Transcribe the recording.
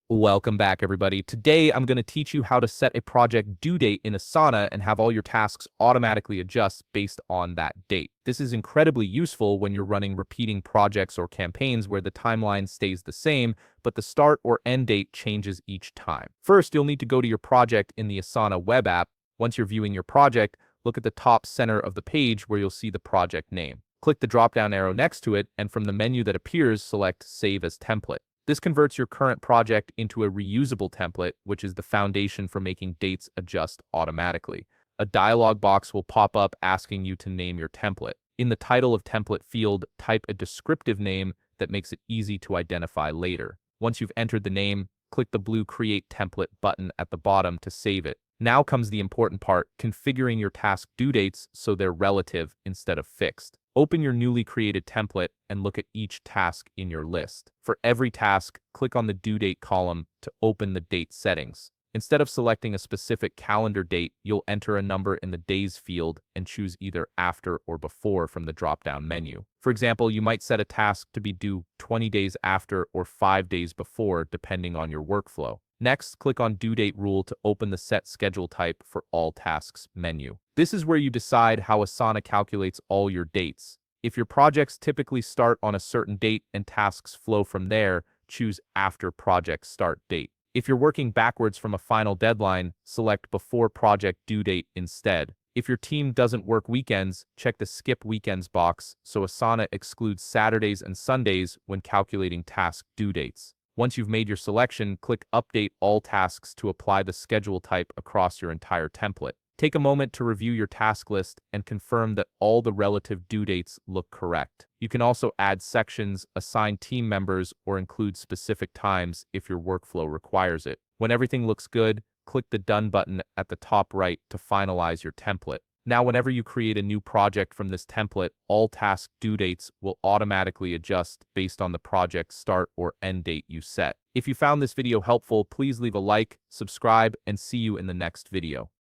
Welcome back, everybody. Today, I'm going to teach you how to set a project due date in Asana and have all your tasks automatically adjust based on that date. This is incredibly useful when you're running repeating projects or campaigns where the timeline stays the same, but the start or end date changes each time. First, you'll need to go to your project in the Asana web app. Once you're viewing your project, look at the top center of the page where you'll see the project name. Click the drop-down arrow next to it, and from the menu that appears, select Save as Template. This converts your current project into a reusable template, which is the foundation for making dates adjust automatically. A dialog box will pop up asking you to name your template. In the title of template field, type a descriptive name that makes it easy to identify later. Once you've entered the name, click the blue Create Template button at the bottom to save it. Now comes the important part, configuring your task due dates so they're relative instead of fixed. Open your newly created template and look at each task in your list. For every task, click on the due date column to open the date settings. Instead of selecting a specific calendar date, you'll enter a number in the days field and choose either after or before from the drop-down menu. For example, you might set a task to be due 20 days after or 5 days before, depending on your workflow. Next, click on Due Date Rule to open the Set Schedule Type for All Tasks menu. This is where you decide how Asana calculates all your dates. If your projects typically start on a certain date and tasks flow from there, choose After Project Start Date. If you're working backwards from a final deadline, select Before Project Due Date instead. If your team doesn't work weekends, check the Skip Weekends box so Asana excludes Saturdays and Sundays when calculating task due dates. Once you've made your selection, click Update All Tasks to apply the schedule type across your entire template. Take a moment to review your task list and confirm that all the relative due dates look correct. You can also add sections, assign team members, or include specific times if your workflow requires it. When everything looks good, click the Done button at the top right to finalize your template. Now, whenever you create a new project from this template, all task due dates will automatically adjust based on the project's start or end date you set. If you found this video helpful, please leave a like, subscribe, and see you in the next video.